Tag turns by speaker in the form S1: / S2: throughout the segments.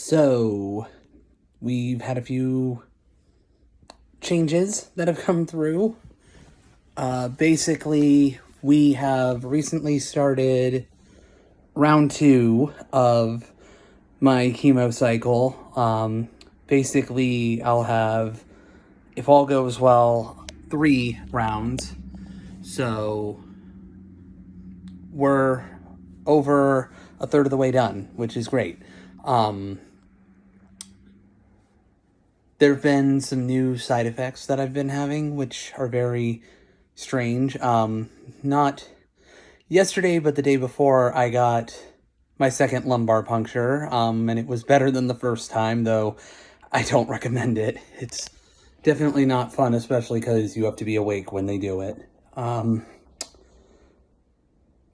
S1: So, we've had a few changes that have come through. Basically, we have recently started round 2 of my chemo cycle. Basically, I'll have, if all goes well, 3 rounds. So, we're over a third of the way done, which is great. There have been some new side effects that I've been having, which are very strange. Not yesterday, but the day before, I got my second lumbar puncture, and it was better than the first time, though I don't recommend it. It's definitely not fun, especially because you have to be awake when they do it.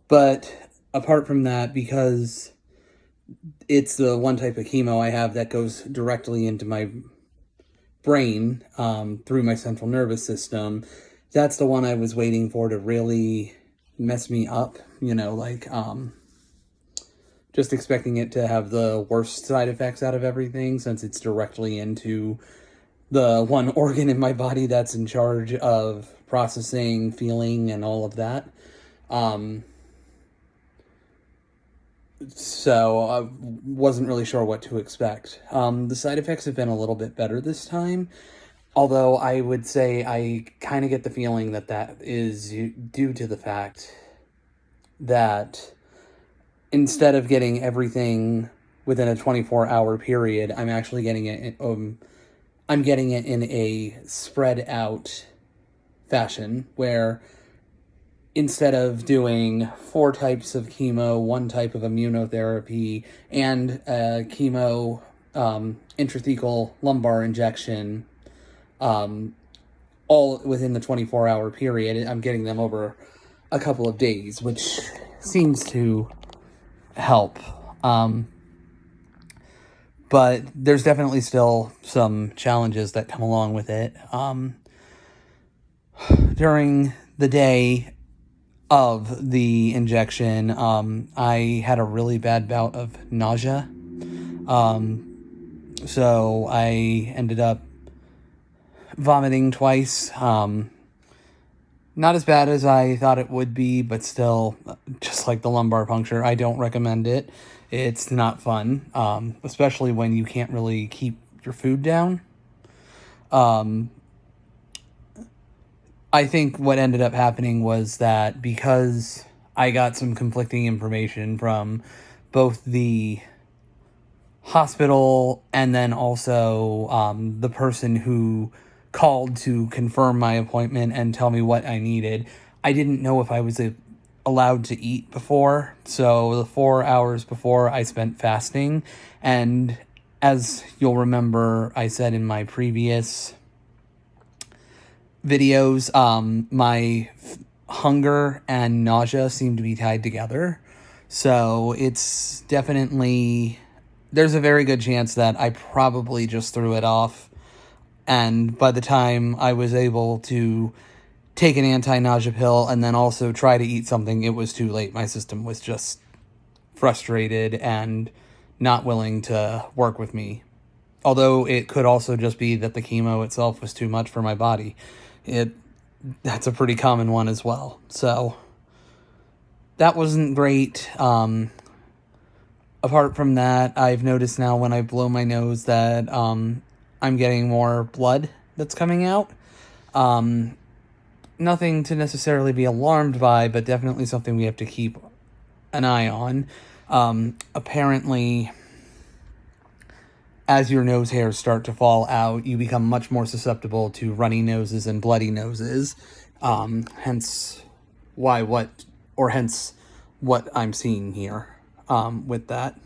S1: But apart from that, because it's the one type of chemo I have that goes directly into my brain through my central nervous system, that's the one I was waiting for to really mess me up, just expecting it to have the worst side effects out of everything, since it's directly into the one organ in my body that's in charge of processing, feeling, and all of that. So I wasn't really sure what to expect. The side effects have been a little bit better this time, although I would say I kind of get the feeling that is due to the fact that instead of getting everything within a 24-hour period, I'm actually getting it. I'm getting it in a spread out fashion where instead of doing 4 types of chemo, 1 type of immunotherapy, and a chemo intrathecal lumbar injection, all within the 24-hour period, I'm getting them over a couple of days, which seems to help. But there's definitely still some challenges that come along with it. During the day of the injection, I had a really bad bout of nausea. So I ended up vomiting twice. Not as bad as I thought it would be, but still, just like the lumbar puncture, I don't recommend it. It's not fun, especially when you can't really keep your food down. I think what ended up happening was that because I got some conflicting information from both the hospital and then also the person who called to confirm my appointment and tell me what I needed, I didn't know if I was allowed to eat before. So the 4 hours before, I spent fasting. And as you'll remember, I said in my previous videos, my hunger and nausea seem to be tied together. So it's definitely, there's a very good chance that I probably just threw it off. And by the time I was able to take an anti-nausea pill and then also try to eat something, it was too late. My system was just frustrated and not willing to work with me. Although it could also just be that the chemo itself was too much for my body. That's a pretty common one as well. So that wasn't great. Apart from that, I've noticed now when I blow my nose that I'm getting more blood that's coming out. Nothing to necessarily be alarmed by, but definitely something we have to keep an eye on. Apparently, as your nose hairs start to fall out, you become much more susceptible to runny noses and bloody noses. Hence what I'm seeing here with that.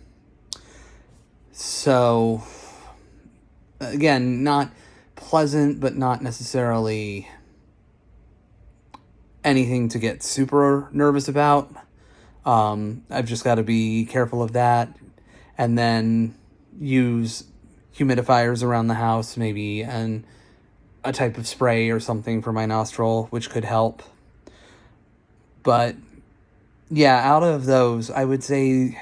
S1: So, again, not pleasant, but not necessarily anything to get super nervous about. I've just got to be careful of that, and then use humidifiers around the house, maybe, and a type of spray or something for my nostril, which could help. But yeah, out of those, I would say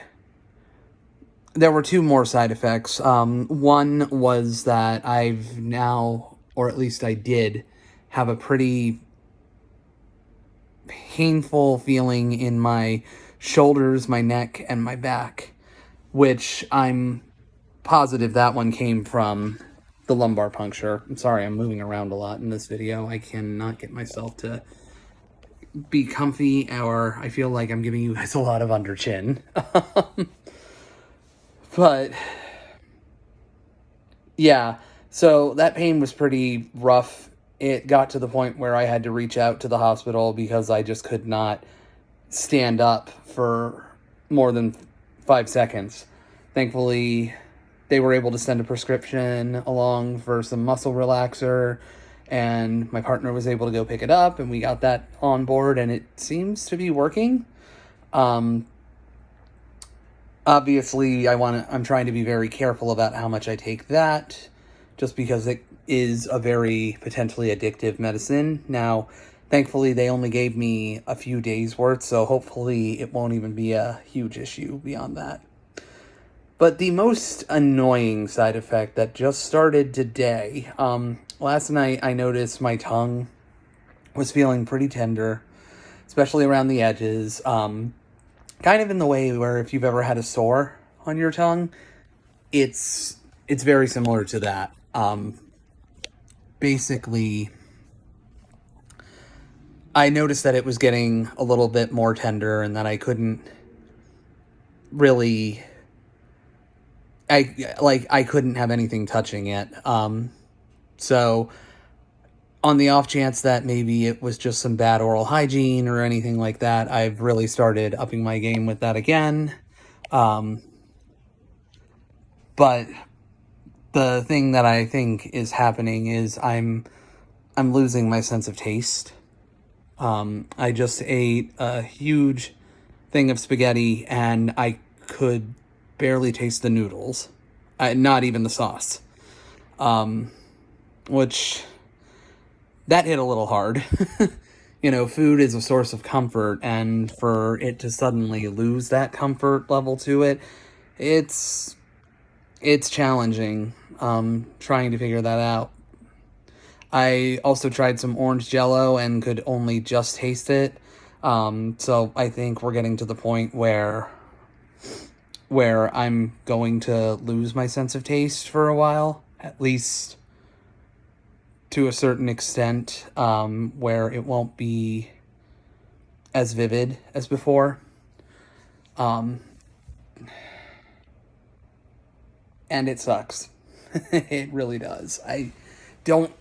S1: there were two more side effects. One was that I've now, or at least I did, have a pretty painful feeling in my shoulders, my neck, and my back, which I'm positive that one came from the lumbar puncture. I'm sorry, I'm moving around a lot in this video. I cannot get myself to be comfy, or I feel like I'm giving you guys a lot of under chin. But yeah, so that pain was pretty rough. It got to the point where I had to reach out to the hospital because I just could not stand up for more than 5 seconds. Thankfully, they were able to send a prescription along for some muscle relaxer, and my partner was able to go pick it up, and we got that on board, and it seems to be working. Obviously, I'm trying to be very careful about how much I take that, just because it is a very potentially addictive medicine. Now, thankfully, they only gave me a few days worth, so hopefully it won't even be a huge issue beyond that. But the most annoying side effect that just started today, last night I noticed my tongue was feeling pretty tender, especially around the edges. Kind of in the way where if you've ever had a sore on your tongue, it's very similar to that. Basically, I noticed that it was getting a little bit more tender and that I couldn't really, I couldn't have anything touching it. So on the off chance that maybe it was just some bad oral hygiene or anything like that, I've really started upping my game with that again. But the thing that I think is happening is I'm losing my sense of taste. I just ate a huge thing of spaghetti and I could barely taste the noodles, not even the sauce, which that hit a little hard. You know, food is a source of comfort, and for it to suddenly lose that comfort level to it, it's challenging, trying to figure that out. I also tried some orange Jello and could only just taste it. So I think we're getting to the point where I'm going to lose my sense of taste for a while, at least to a certain extent, where it won't be as vivid as before. And it sucks. It really does. I don't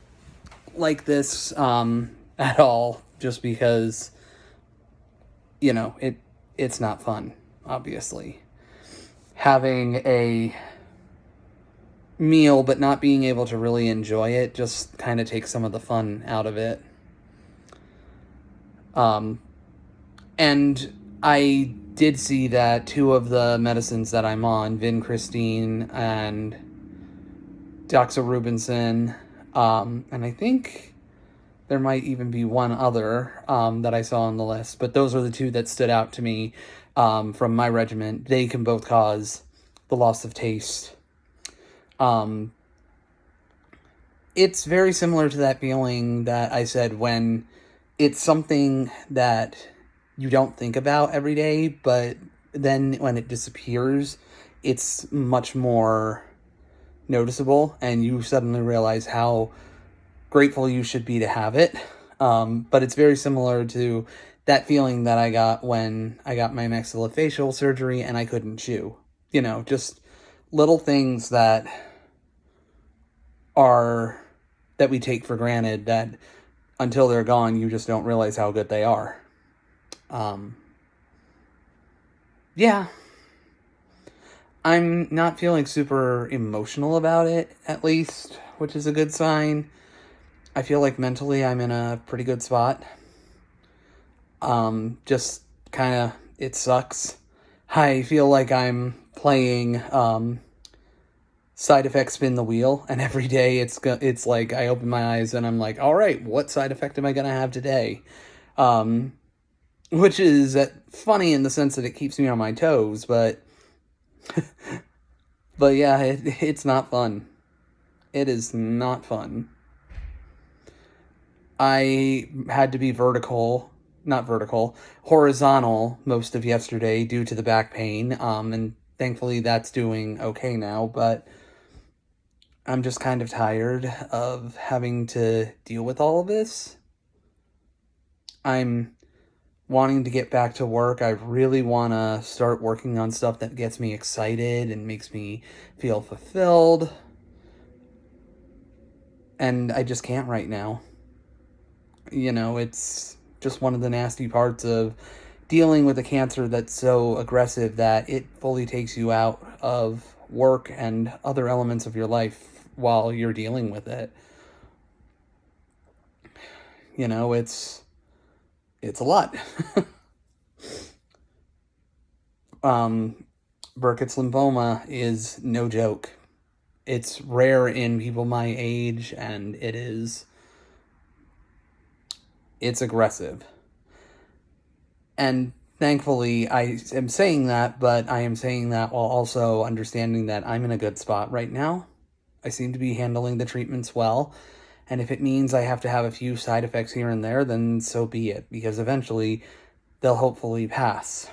S1: like this at all, just because, you know, it's not fun, obviously. Having a meal but not being able to really enjoy it just kind of takes some of the fun out of it. And I did see that two of the medicines that I'm on, vincristine and doxorubicin, and I think there might even be one other that I saw on the list, but those are the two that stood out to me from my regimen. They can both cause the loss of taste. It's very similar to that feeling that I said when it's something that you don't think about every day, but then when it disappears, it's much more noticeable, and you suddenly realize how grateful you should be to have it. But it's very similar to that feeling that I got when I got my maxillofacial surgery and I couldn't chew. You know, just little things that we take for granted, that until they're gone, you just don't realize how good they are. Yeah. I'm not feeling super emotional about it, at least, which is a good sign. I feel like mentally I'm in a pretty good spot. Just kind of, it sucks. I feel like I'm playing, side effect spin the wheel, and every day it's like I open my eyes and I'm like, all right, what side effect am I going to have today? Which is funny in the sense that it keeps me on my toes, but But yeah, it's not fun. It is not fun. I had to be not vertical, horizontal most of yesterday due to the back pain. And thankfully that's doing okay now, but I'm just kind of tired of having to deal with all of this. I'm wanting to get back to work. I really want to start working on stuff that gets me excited and makes me feel fulfilled. And I just can't right now. It's just one of the nasty parts of dealing with a cancer that's so aggressive that it fully takes you out of work and other elements of your life while you're dealing with it. It's a lot. Burkitt's lymphoma is no joke. It's rare in people my age, and it's aggressive. And thankfully, I am saying that, but I am saying that while also understanding that I'm in a good spot right now. I seem to be handling the treatments well. And if it means I have to have a few side effects here and there, then so be it, because eventually they'll hopefully pass.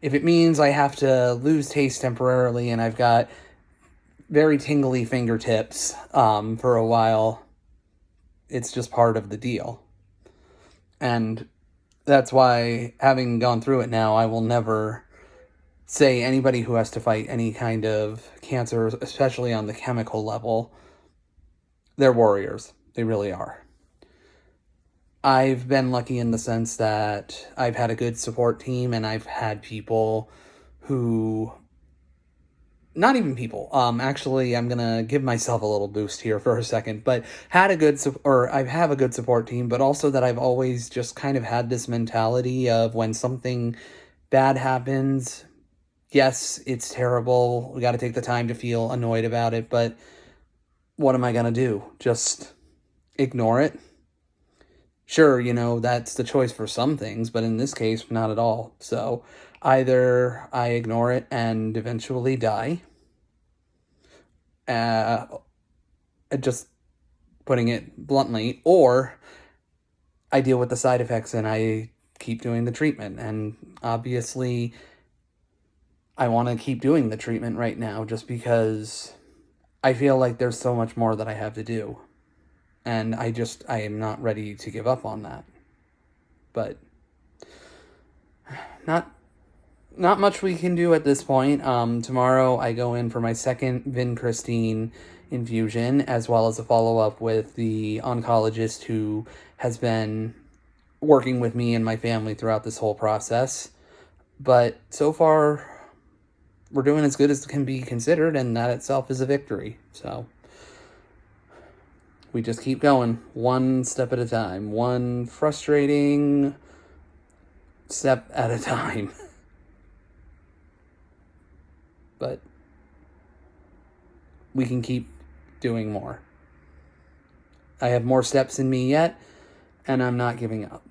S1: If it means I have to lose taste temporarily and I've got very tingly fingertips for a while, it's just part of the deal. And that's why, having gone through it now, I will never say anybody who has to fight any kind of cancer, especially on the chemical level, they're warriors. They really are. I've been lucky in the sense that I've had a good support team, and I've had people who, not even people, actually, I'm gonna give myself a little boost here for a second, but I have a good support team, but also that I've always just kind of had this mentality of when something bad happens, yes, it's terrible, we gotta take the time to feel annoyed about it, but what am I gonna do? Just ignore it? Sure, that's the choice for some things, but in this case, not at all. So either I ignore it and eventually die, uh, just putting it bluntly, or I deal with the side effects and I keep doing the treatment. And obviously, I want to keep doing the treatment right now just because I feel like there's so much more that I have to do. And I am not ready to give up on that. But not not much we can do at this point. Tomorrow I go in for my second vincristine infusion, as well as a follow-up with the oncologist who has been working with me and my family throughout this whole process. But so far, we're doing as good as can be considered, and that itself is a victory. So we just keep going, one step at a time, one frustrating step at a time. But we can keep doing more. I have more steps in me yet, and I'm not giving up.